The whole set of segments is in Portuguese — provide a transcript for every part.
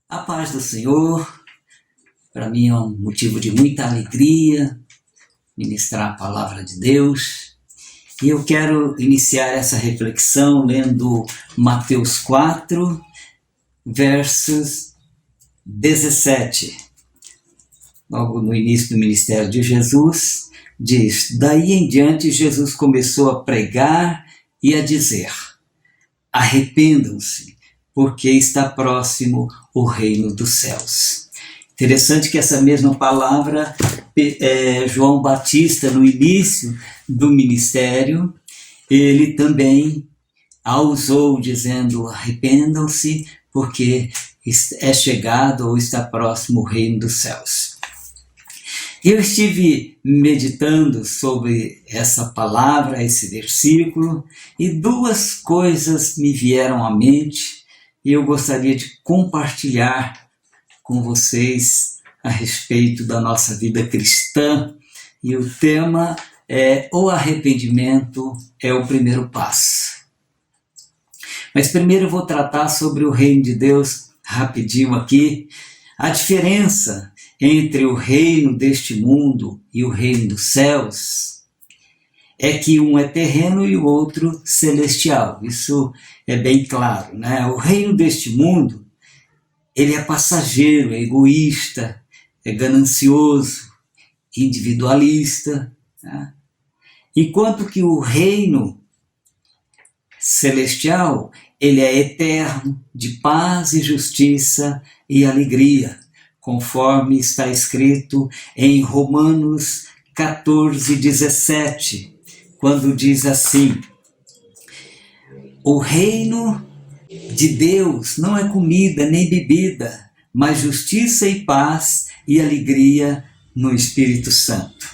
A paz do Senhor, para mim é um motivo de muita alegria ministrar a palavra de Deus. E eu quero iniciar essa reflexão lendo Mateus 4, versos 17. Logo no início do ministério de Jesus, diz: daí em diante Jesus começou a pregar e a dizer: arrependam-se, porque está próximo o reino dos céus. Interessante que essa mesma palavra, João Batista, no início do ministério, ele também a usou dizendo: arrependam-se, porque é chegado ou está próximo o reino dos céus. Eu estive meditando sobre essa palavra, esse versículo, e duas coisas me vieram à mente e eu gostaria de compartilhar com vocês a respeito da nossa vida cristã. E o tema é: o arrependimento é o primeiro passo. Mas primeiro eu vou tratar sobre o reino de Deus rapidinho aqui. A diferença entre o reino deste mundo e o reino dos céus é que um é terreno e o outro celestial. Isso é bem claro, né? O reino deste mundo, ele é passageiro, é egoísta, é ganancioso, individualista, né? Enquanto que o reino celestial, ele é eterno, de paz e justiça e alegria, conforme está escrito em Romanos 14, 17, quando diz assim: o reino de Deus não é comida nem bebida, mas justiça e paz e alegria no Espírito Santo.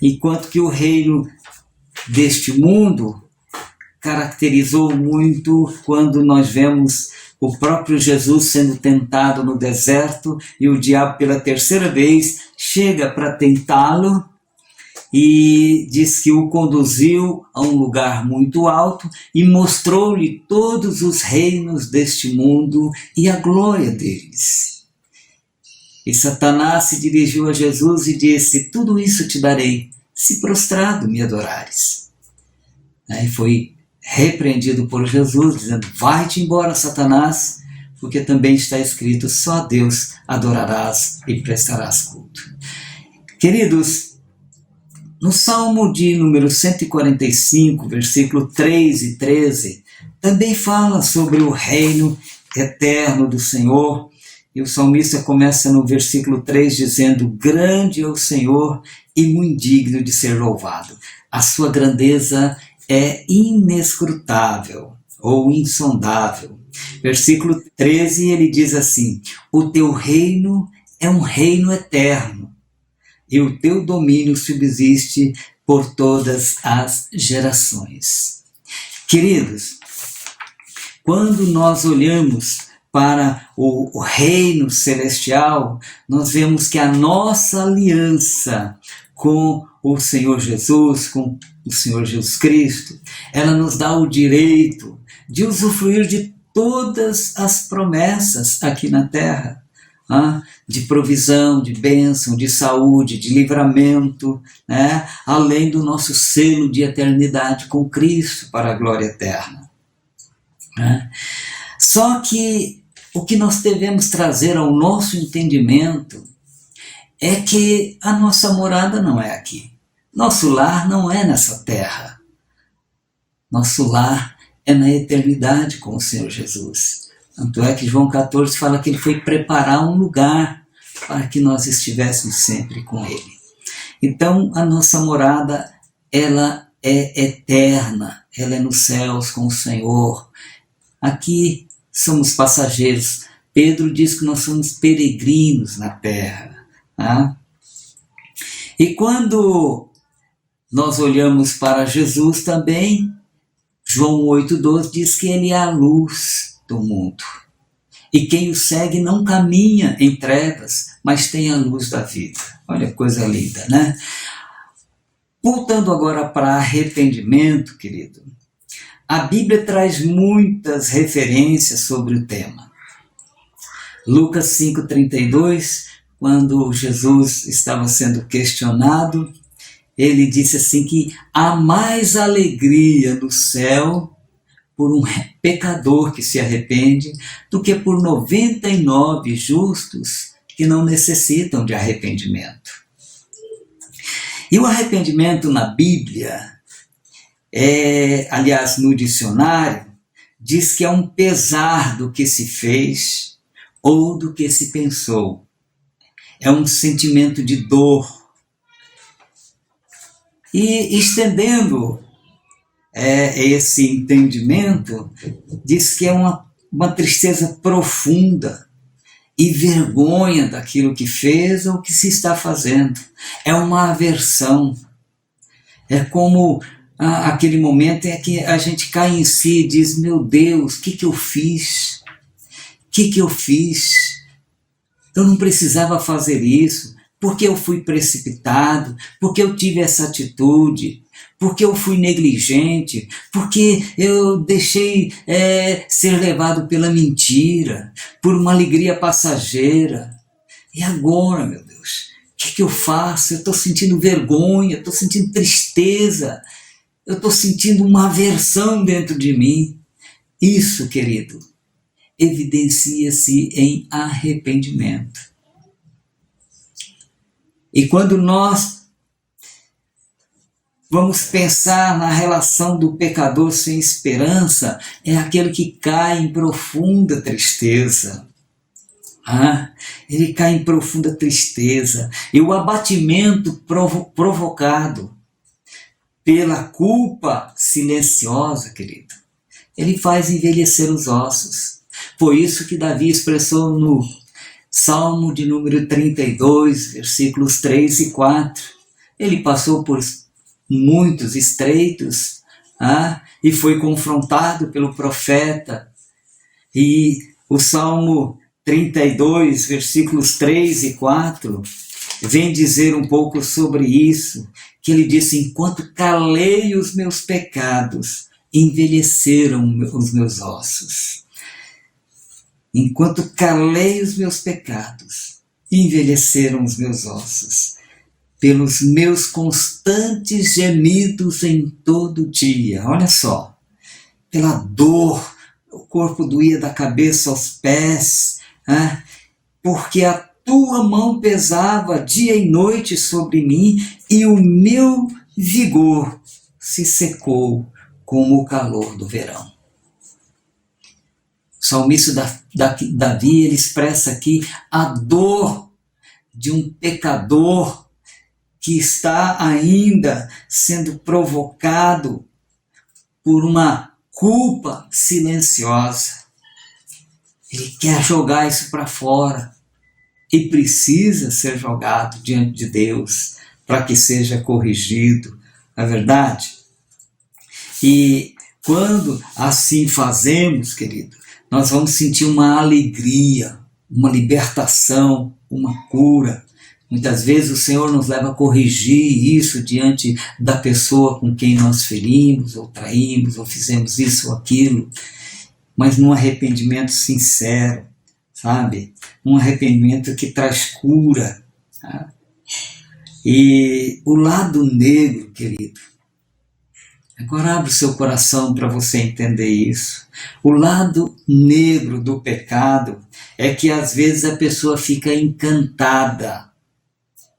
Enquanto que o reino deste mundo caracterizou muito quando nós vemos o próprio Jesus sendo tentado no deserto e o diabo pela terceira vez chega para tentá-lo e diz que o conduziu a um lugar muito alto e mostrou-lhe todos os reinos deste mundo e a glória deles. E Satanás se dirigiu a Jesus e disse: tudo isso te darei, se prostrado me adorares. Aí foi repreendido por Jesus, dizendo: vai-te embora, Satanás, porque também está escrito: só a Deus adorarás e prestarás culto. Queridos, no Salmo de número 145, versículo 3 e 13, também fala sobre o reino eterno do Senhor. E o salmista começa no versículo 3 dizendo: grande é o Senhor e muito digno de ser louvado. A sua grandeza é inescrutável ou insondável. Versículo 13, ele diz assim: o teu reino é um reino eterno, e o teu domínio subsiste por todas as gerações. Queridos, quando nós olhamos para o reino celestial, nós vemos que a nossa aliança com o Senhor Jesus, com o Senhor Jesus Cristo, ela nos dá o direito de usufruir de todas as promessas aqui na terra, de provisão, de bênção, de saúde, de livramento, né? Além do nosso selo de eternidade com Cristo para a glória eterna. Né? Só que o que nós devemos trazer ao nosso entendimento é que a nossa morada não é aqui. Nosso lar não é nessa terra. Nosso lar é na eternidade com o Senhor Jesus. Tanto é que João 14 fala que ele foi preparar um lugar para que nós estivéssemos sempre com ele. Então, a nossa morada, ela é eterna, ela é nos céus com o Senhor. Aqui somos passageiros. Pedro diz que nós somos peregrinos na terra. E quando nós olhamos para Jesus também, João 8,12 diz que ele é a luz do mundo. E quem o segue não caminha em trevas, mas tem a luz da vida. Olha que coisa linda, né? Voltando agora para arrependimento, querido, a Bíblia traz muitas referências sobre o tema. Lucas 5,32, quando Jesus estava sendo questionado, ele disse assim que há mais alegria no céu por um pecador que se arrepende do que por 99 justos que não necessitam de arrependimento. E o arrependimento na Bíblia, aliás, no dicionário, diz que é um pesar do que se fez ou do que se pensou. É um sentimento de dor. E estendendo esse entendimento, diz que é uma tristeza profunda e vergonha daquilo que fez ou que se está fazendo. É uma aversão. É como aquele momento em que a gente cai em si e diz, meu Deus, o que eu fiz? O que eu fiz? Eu não precisava fazer isso. Porque eu fui precipitado? Porque eu tive essa atitude? Porque eu fui negligente? Porque eu deixei ser levado pela mentira, por uma alegria passageira? E agora, meu Deus, o que eu faço? Eu estou sentindo vergonha, estou sentindo tristeza, eu estou sentindo uma aversão dentro de mim. Isso, querido, evidencia-se em arrependimento. E quando nós vamos pensar na relação do pecador sem esperança, é aquele que cai em profunda tristeza. Ele cai em profunda tristeza. E o abatimento provocado pela culpa silenciosa, querido, ele faz envelhecer os ossos. Foi isso que Davi expressou no Salmo de número 32, versículos 3 e 4. Ele passou por muitos estreitos e foi confrontado pelo profeta. E o Salmo 32, versículos 3 e 4, vem dizer um pouco sobre isso, que ele disse, enquanto calei os meus pecados, envelheceram os meus ossos. Enquanto calei os meus pecados, envelheceram os meus ossos, pelos meus constantes gemidos em todo dia. Olha só, pela dor, o corpo doía da cabeça aos pés, porque a tua mão pesava dia e noite sobre mim, e o meu vigor se secou como o calor do verão. O salmista Davi, ele expressa aqui a dor de um pecador que está ainda sendo provocado por uma culpa silenciosa. Ele quer jogar isso para fora e precisa ser jogado diante de Deus para que seja corrigido, não é verdade? E quando assim fazemos, querido, nós vamos sentir uma alegria, uma libertação, uma cura. Muitas vezes o Senhor nos leva a corrigir isso diante da pessoa com quem nós ferimos, ou traímos, ou fizemos isso ou aquilo, mas num arrependimento sincero, sabe? Um arrependimento que traz cura. Tá? E o lado negro, querido, agora abre o seu coração para você entender isso. O lado negro do pecado é que às vezes a pessoa fica encantada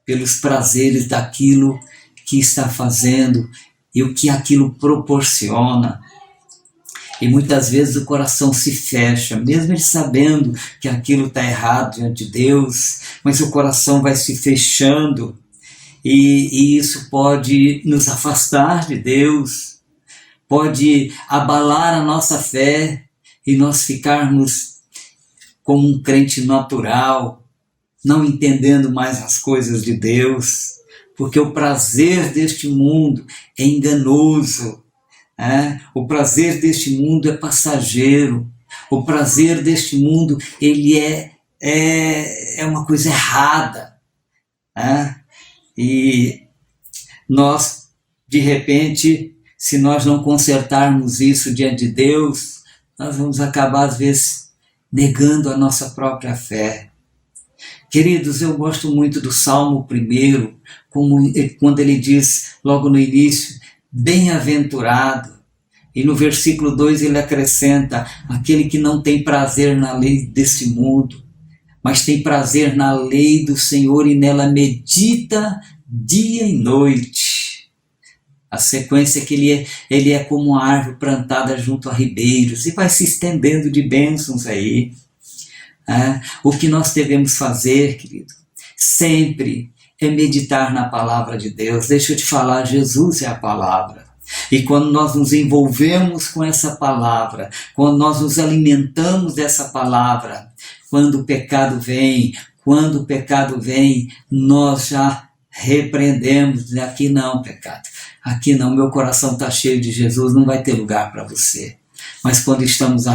pelos prazeres daquilo que está fazendo e o que aquilo proporciona. E muitas vezes o coração se fecha, mesmo ele sabendo que aquilo está errado diante de Deus, mas o coração vai se fechando e isso pode nos afastar de Deus, pode abalar a nossa fé e nós ficarmos como um crente natural, não entendendo mais as coisas de Deus, porque o prazer deste mundo é enganoso. O prazer deste mundo é passageiro. O prazer deste mundo ele é uma coisa errada. E nós, de repente, se nós não consertarmos isso diante de Deus, nós vamos acabar, às vezes, negando a nossa própria fé. Queridos, eu gosto muito do Salmo 1, quando ele diz logo no início, bem-aventurado. E no versículo 2 ele acrescenta, aquele que não tem prazer na lei deste mundo, mas tem prazer na lei do Senhor e nela medita dia e noite. A sequência é que ele é como uma árvore plantada junto a ribeiros e vai se estendendo de bênçãos aí. O que nós devemos fazer, querido, sempre é meditar na palavra de Deus. Deixa eu te falar, Jesus é a palavra. E quando nós nos envolvemos com essa palavra, quando nós nos alimentamos dessa palavra, quando o pecado vem, nós já repreendemos. Aqui não, pecado. Aqui não, meu coração está cheio de Jesus, não vai ter lugar para você. Mas quando estamos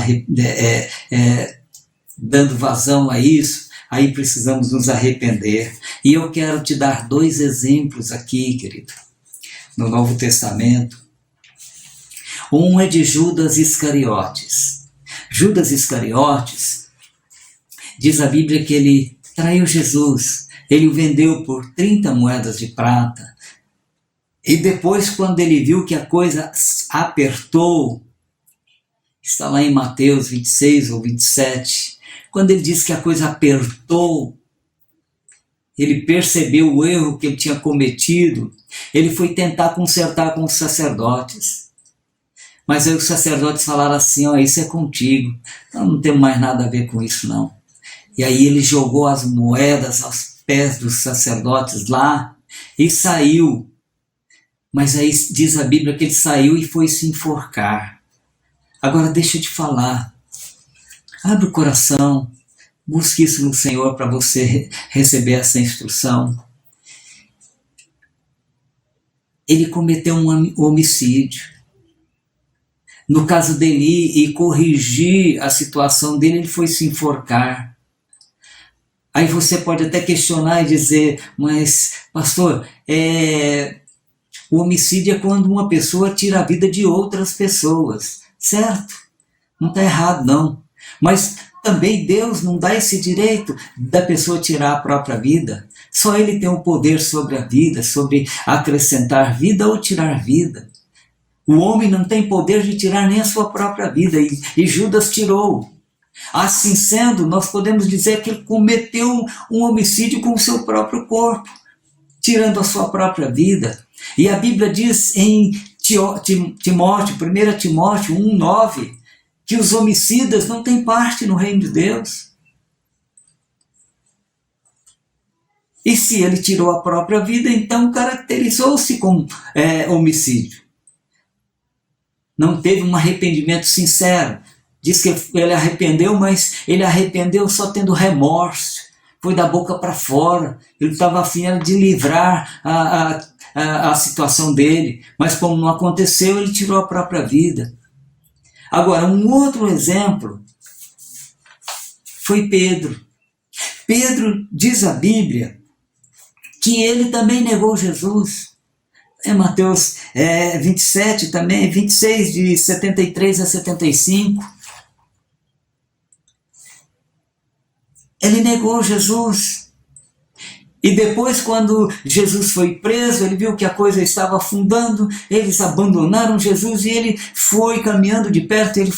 dando vazão a isso, aí precisamos nos arrepender. E eu quero te dar 2 exemplos aqui, querido, no Novo Testamento. Um é de Judas Iscariotes. Judas Iscariotes, diz a Bíblia que ele traiu Jesus, ele o vendeu por 30 moedas de prata. E depois, quando ele viu que a coisa apertou, está lá em Mateus 26 ou 27, quando ele diz que a coisa apertou, ele percebeu o erro que ele tinha cometido, ele foi tentar consertar com os sacerdotes. Mas aí os sacerdotes falaram assim, isso é contigo, nós não temos mais nada a ver com isso não. E aí ele jogou as moedas aos pés dos sacerdotes lá e saiu. Mas aí diz a Bíblia que ele saiu e foi se enforcar. Agora deixa eu te falar, abre o coração, busque isso no Senhor para você receber essa instrução. Ele cometeu um homicídio. No caso dele, e corrigir a situação dele, ele foi se enforcar. Aí você pode até questionar e dizer, mas pastor, o homicídio é quando uma pessoa tira a vida de outras pessoas, certo? Não está errado não, mas também Deus não dá esse direito da pessoa tirar a própria vida. Só Ele tem o poder sobre a vida, sobre acrescentar vida ou tirar vida. O homem não tem poder de tirar nem a sua própria vida, e Judas tirou. Assim sendo, nós podemos dizer que ele cometeu um homicídio com o seu próprio corpo, tirando a sua própria vida. E a Bíblia diz em Timóteo, 1 Timóteo 1,9, que os homicidas não têm parte no reino de Deus. E se ele tirou a própria vida, então caracterizou-se como homicídio. Não teve um arrependimento sincero. Diz que ele arrependeu, mas ele arrependeu só tendo remorso. Foi da boca para fora. Ele estava afim de livrar a situação dele. Mas como não aconteceu, ele tirou a própria vida. Agora, um outro exemplo foi Pedro. Pedro, diz a Bíblia, que ele também negou Jesus. Mateus 27 também, 26, de 73 a 75. Ele negou Jesus. E depois, quando Jesus foi preso, ele viu que a coisa estava afundando, eles abandonaram Jesus e ele foi caminhando de perto, ele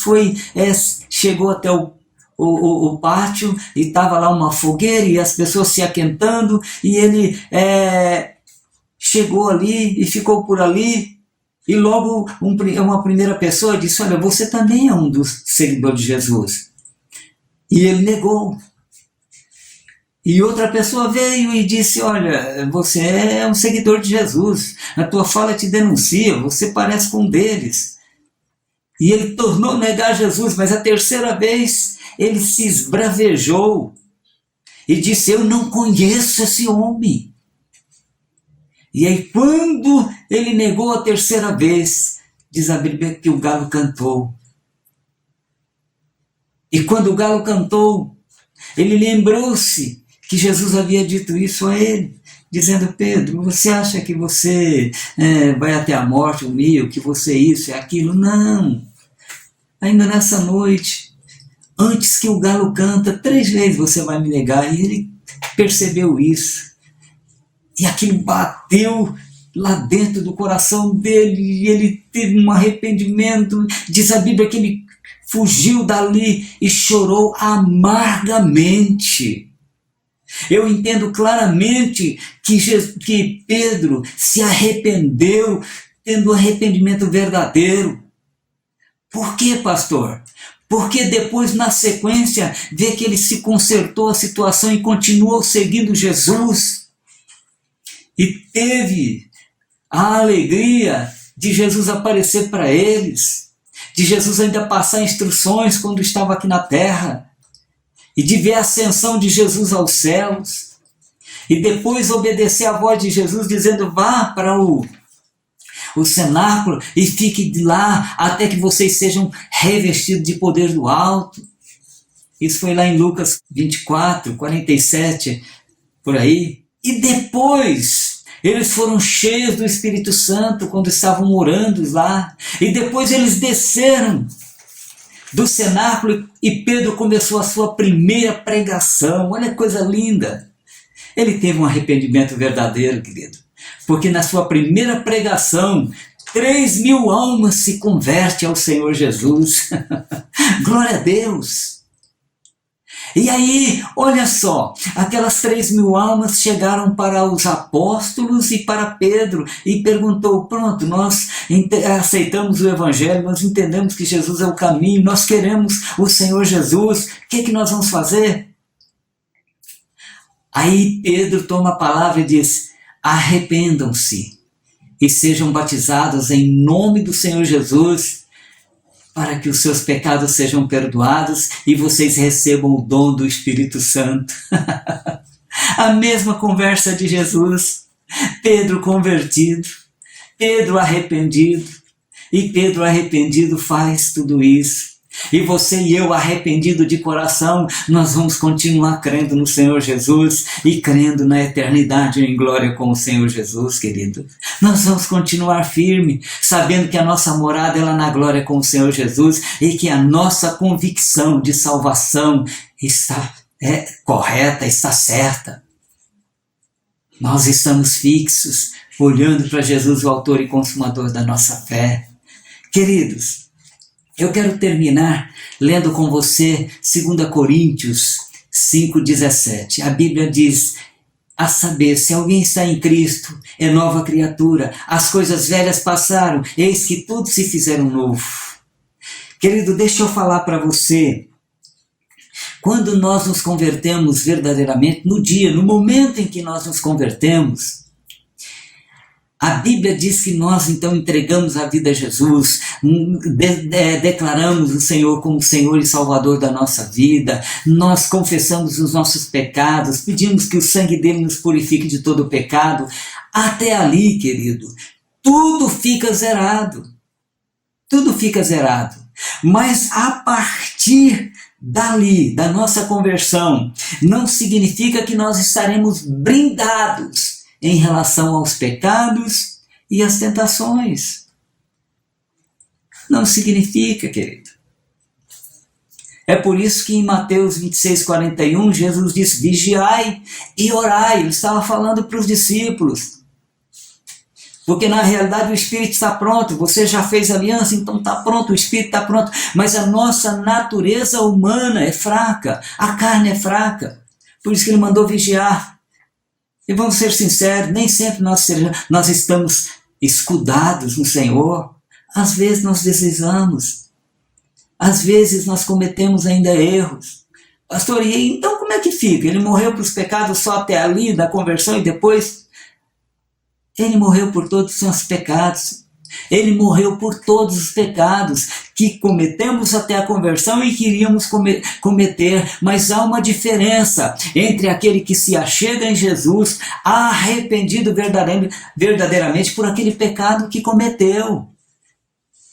chegou até o pátio e estava lá uma fogueira e as pessoas se aquentando e ele chegou ali e ficou por ali e logo uma primeira pessoa disse, olha, você também é um dos seguidores de Jesus. E ele negou. E outra pessoa veio e disse, olha, você é um seguidor de Jesus, a tua fala te denuncia, você parece com um deles. E ele tornou negar Jesus, mas a terceira vez ele se esbravejou e disse, eu não conheço esse homem. E aí quando ele negou a terceira vez, diz a Bíblia que o galo cantou. E quando o galo cantou, ele lembrou-se que Jesus havia dito isso a ele, dizendo, Pedro, você acha que você vai até a morte, que você isso e aquilo? Não. Ainda nessa noite, antes que o galo canta, 3 vezes você vai me negar. E ele percebeu isso. E aquilo bateu lá dentro do coração dele, e ele teve um arrependimento. Diz a Bíblia que ele fugiu dali e chorou amargamente. Eu entendo claramente que Pedro se arrependeu, tendo arrependimento verdadeiro. Por quê, pastor? Porque depois, na sequência, vê que ele se consertou a situação e continuou seguindo Jesus. E teve a alegria de Jesus aparecer para eles, de Jesus ainda passar instruções quando estava aqui na terra, e de ver a ascensão de Jesus aos céus, e depois obedecer à voz de Jesus dizendo: vá para o cenáculo e fique de lá até que vocês sejam revestidos de poder do alto. Isso foi lá em Lucas 24, 47, por aí. E depois eles foram cheios do Espírito Santo quando estavam orando lá. E depois eles desceram do cenáculo e Pedro começou a sua primeira pregação. Olha que coisa linda. Ele teve um arrependimento verdadeiro, querido. Porque na sua primeira pregação, 3.000 almas se convertem ao Senhor Jesus. Glória a Deus. E aí, olha só, aquelas 3.000 almas chegaram para os apóstolos e para Pedro e perguntou: pronto, nós aceitamos o Evangelho, nós entendemos que Jesus é o caminho, nós queremos o Senhor Jesus, o que nós vamos fazer? Aí Pedro toma a palavra e diz: arrependam-se e sejam batizados em nome do Senhor Jesus, para que os seus pecados sejam perdoados e vocês recebam o dom do Espírito Santo. A mesma conversa de Jesus. Pedro convertido, Pedro arrependido, e Pedro arrependido faz tudo isso. E você e eu, arrependido de coração, nós vamos continuar crendo no Senhor Jesus e crendo na eternidade em glória com o Senhor Jesus, querido. Nós vamos continuar firme, sabendo que a nossa morada é lá na glória com o Senhor Jesus e que a nossa convicção de salvação está correta, está certa. Nós estamos fixos, olhando para Jesus, o autor e consumador da nossa fé. Queridos, eu quero terminar lendo com você 2 Coríntios 5,17. A Bíblia diz: a saber, se alguém está em Cristo, é nova criatura, as coisas velhas passaram, eis que tudo se fizeram novo. Querido, deixa eu falar para você. Quando nós nos convertemos verdadeiramente, no momento em que nós nos convertemos, a Bíblia diz que nós então entregamos a vida a Jesus, declaramos o Senhor como Senhor e Salvador da nossa vida, nós confessamos os nossos pecados, pedimos que o sangue dele nos purifique de todo o pecado. Até ali, querido, tudo fica zerado. Tudo fica zerado. Mas a partir dali, da nossa conversão, não significa que nós estaremos blindados em relação aos pecados e às tentações. Não significa, querido. É por isso que em Mateus 26:41, Jesus disse: vigiai e orai. Ele estava falando para os discípulos. Porque na realidade o Espírito está pronto, você já fez aliança, então está pronto, o Espírito está pronto. Mas a nossa natureza humana é fraca, a carne é fraca. Por isso que ele mandou vigiar. E vamos ser sinceros, nem sempre nós estamos escudados no Senhor. Às vezes nós deslizamos. Às vezes nós cometemos ainda erros. Pastor, e então como é que fica? Ele morreu para os pecados só até ali, da conversão, e depois? Ele morreu por todos os nossos pecados. Ele morreu por todos os pecados que cometemos até a conversão e queríamos cometer. Mas há uma diferença entre aquele que se achega em Jesus, arrependido verdadeiramente por aquele pecado que cometeu.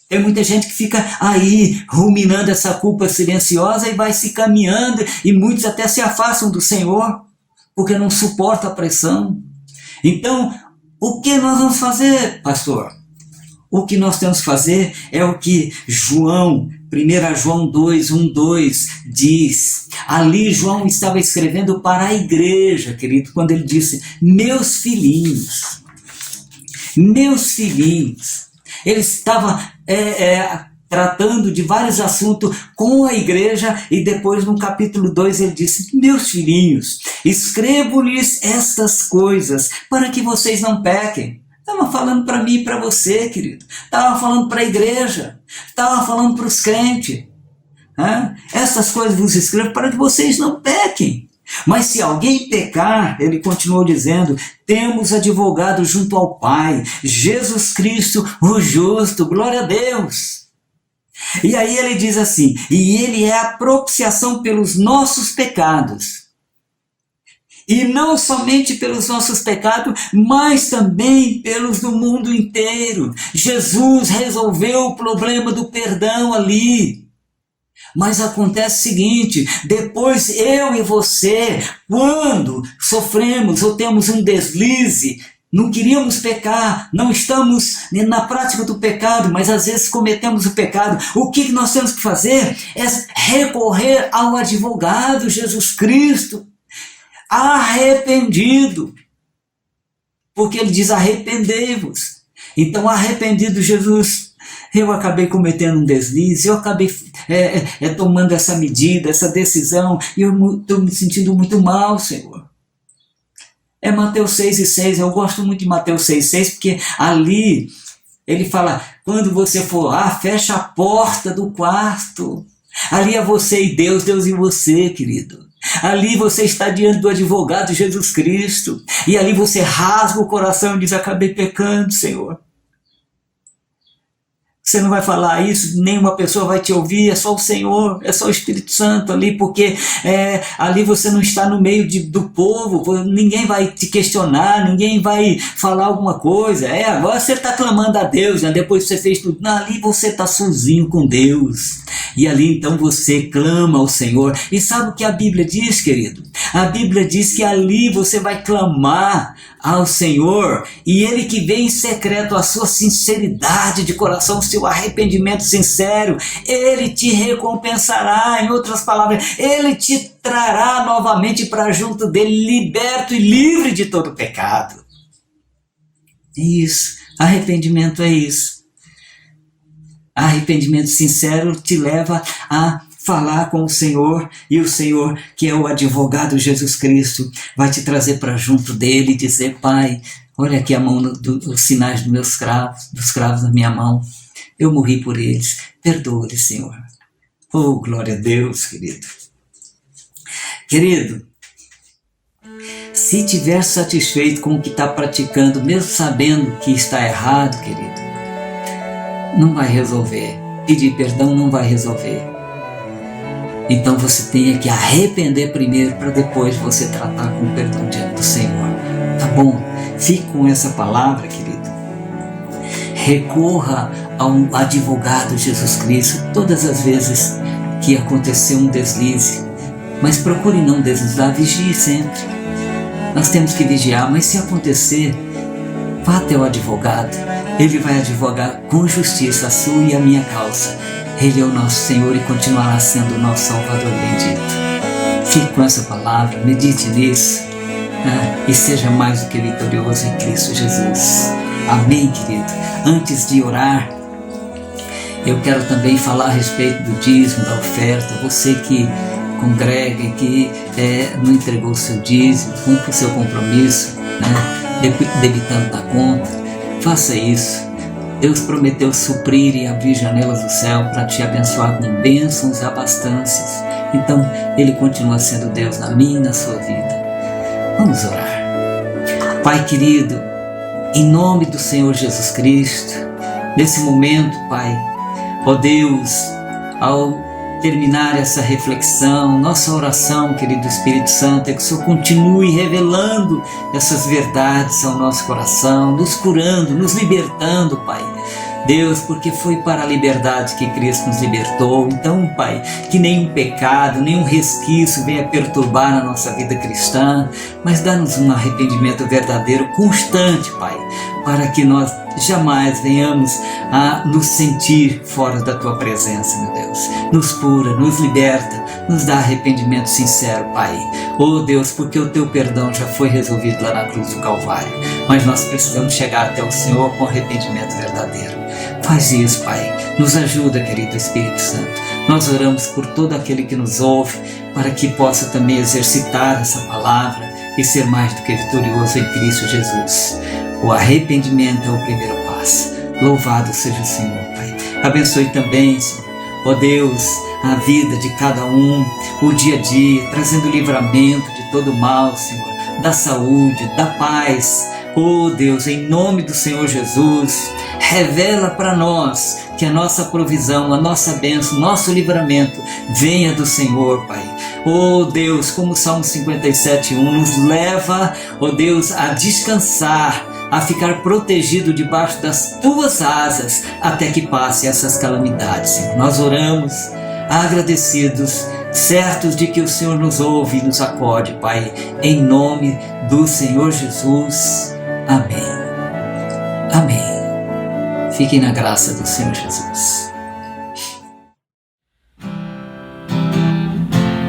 Tem muita gente que fica aí ruminando essa culpa silenciosa e vai se caminhando, e muitos até se afastam do Senhor porque não suportam a pressão. Então, o que nós vamos fazer, pastor? O que nós temos que fazer é o que João, 1 João 2, 1, 2 diz, ali João estava escrevendo para a igreja, querido, quando ele disse, meus filhinhos, ele estava tratando de vários assuntos com a igreja, e depois no capítulo 2 ele disse, meus filhinhos, escrevo-lhes estas coisas para que vocês não pequem. Estava falando para mim e para você, querido. Estava falando para a igreja. Estava falando para os crentes. Essas coisas vos escrevo para que vocês não pequem. Mas se alguém pecar, ele continuou dizendo, temos advogado junto ao Pai, Jesus Cristo, o justo, glória a Deus. E aí ele diz assim, e ele é a propiciação pelos nossos pecados. E não somente pelos nossos pecados, mas também pelos do mundo inteiro. Jesus resolveu o problema do perdão ali. Mas acontece o seguinte, depois eu e você, quando sofremos ou temos um deslize, não queríamos pecar, não estamos na prática do pecado, mas às vezes cometemos o pecado. O que nós temos que fazer é recorrer ao advogado Jesus Cristo, arrependido, porque ele diz arrependei-vos. Então, arrependido Jesus, eu acabei cometendo um deslize, eu acabei tomando essa medida, essa decisão, e eu estou me sentindo muito mal, Senhor. É Mateus 6:6, eu gosto muito de Mateus 6:6, porque ali ele fala, quando você for lá, fecha a porta do quarto, ali é você e Deus, Deus e você, querido. Ali você está diante do advogado Jesus Cristo, e ali você rasga o coração e diz, acabei pecando, Senhor. Você não vai falar isso, nenhuma pessoa vai te ouvir, é só o Senhor, é só o Espírito Santo ali, porque ali você não está no meio do povo, ninguém vai te questionar, ninguém vai falar alguma coisa. Agora você está clamando a Deus, né? Depois que você fez tudo, ali você está sozinho com Deus. E ali então você clama ao Senhor. E sabe o que a Bíblia diz, querido? A Bíblia diz que ali você vai clamar ao Senhor, e Ele que vê em secreto a sua sinceridade de coração, o seu arrependimento sincero, Ele te recompensará. Em outras palavras, Ele te trará novamente para junto dEle, liberto e livre de todo pecado. Isso, arrependimento é isso. Arrependimento sincero te leva a falar com o Senhor, e o Senhor, que é o advogado Jesus Cristo, vai te trazer para junto dele e dizer, Pai, olha aqui a mão os sinais dos cravos na minha mão, eu morri por eles, perdoa-lhe, Senhor. Oh, glória a Deus, querido. Querido, se estiver satisfeito com o que está praticando, mesmo sabendo que está errado, querido, não vai resolver. Pedir perdão não vai resolver. Então você tem que arrepender primeiro, para depois você tratar com o perdão diante do Senhor. Tá bom? Fique com essa palavra, querido. Recorra ao advogado Jesus Cristo todas as vezes que acontecer um deslize. Mas procure não deslizar, vigie sempre. Nós temos que vigiar, mas se acontecer, vá até o advogado. Ele vai advogar com justiça a sua e a minha causa. Ele é o nosso Senhor e continuará sendo o nosso Salvador bendito. Fique com essa palavra, medite nisso, e seja mais do que vitorioso em Cristo Jesus. Amém, querido? Antes de orar, eu quero também falar a respeito do dízimo, da oferta. Você que congrega e que não entregou o seu dízimo, cumpra o seu compromisso, debitando da conta, faça isso. Deus prometeu suprir e abrir janelas do céu para te abençoar com bênçãos e abastanças. Então, Ele continua sendo Deus na minha e na sua vida. Vamos orar. Pai querido, em nome do Senhor Jesus Cristo, nesse momento, Pai, ó Deus, ao terminar essa reflexão, nossa oração, querido Espírito Santo, é que o Senhor continue revelando essas verdades ao nosso coração, nos curando, nos libertando, Pai. Deus, porque foi para a liberdade que Cristo nos libertou. Então, Pai, que nenhum pecado, nenhum resquício venha perturbar a nossa vida cristã, mas dá-nos um arrependimento verdadeiro, constante, Pai, para que nós jamais venhamos a nos sentir fora da Tua presença, meu Deus. Nos cura, nos liberta, nos dá arrependimento sincero, Pai. Oh Deus, porque o Teu perdão já foi resolvido lá na cruz do Calvário, mas nós precisamos chegar até o Senhor com arrependimento verdadeiro. Faz isso, Pai. Nos ajuda, querido Espírito Santo. Nós oramos por todo aquele que nos ouve, para que possa também exercitar essa palavra e ser mais do que vitorioso em Cristo Jesus. O arrependimento é o primeiro passo. Louvado seja o Senhor, Pai. Abençoe também, Senhor, ó Deus, a vida de cada um, o dia a dia, trazendo livramento de todo mal, Senhor, da saúde, da paz. Oh Deus, em nome do Senhor Jesus, revela para nós que a nossa provisão, a nossa bênção, nosso livramento venha do Senhor, Pai. Oh Deus, como o Salmo 57:1 nos leva, oh Deus, a descansar, a ficar protegido debaixo das Tuas asas até que passe essas calamidades, Senhor. Nós oramos agradecidos, certos de que o Senhor nos ouve e nos acode, Pai, em nome do Senhor Jesus. Amém. Amém. Fiquem na graça do Senhor Jesus.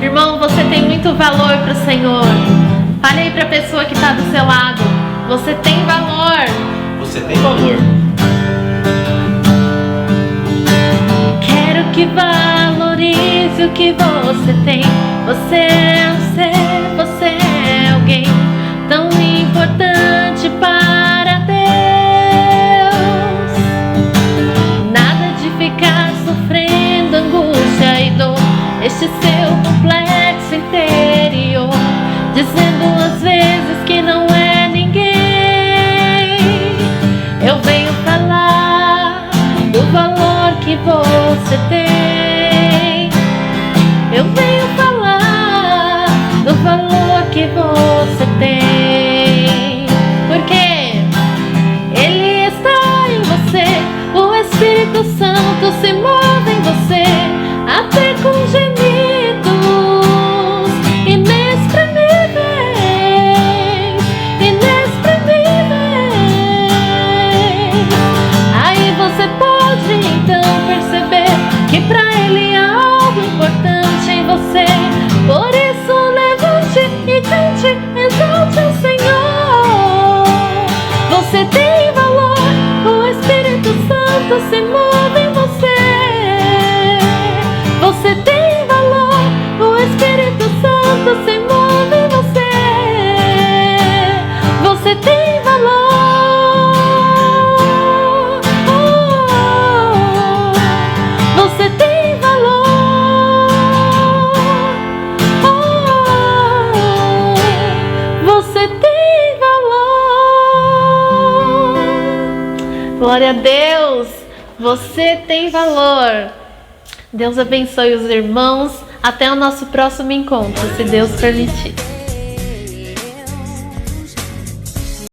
Irmão, você tem muito valor para o Senhor. Fale aí para a pessoa que está do seu lado. Você tem valor. Você tem valor. Quero que valorize o que você tem. Você é um ser, você é alguém tão importante para Deus. Nada de ficar sofrendo angústia e dor, este seu complexo interior, dizendo às vezes que não é ninguém. Eu venho falar do valor que você tem. Eu venho falar do valor que você tem. Porque Ele está em você, o Espírito Santo se move em você, até com gemidos inexprimíveis, inexprimíveis. Aí você pode então perceber que pra Ele há algo importante em você. Por isso levante e cante, exalte o Senhor. Você tem valor, o Espírito Santo se move em você. Você tem valor, o Espírito Santo se move em você. Você tem valor. Você tem valor. Você tem valor. Glória a Deus. Você tem valor. Deus abençoe os irmãos. Até o nosso próximo encontro, se Deus permitir.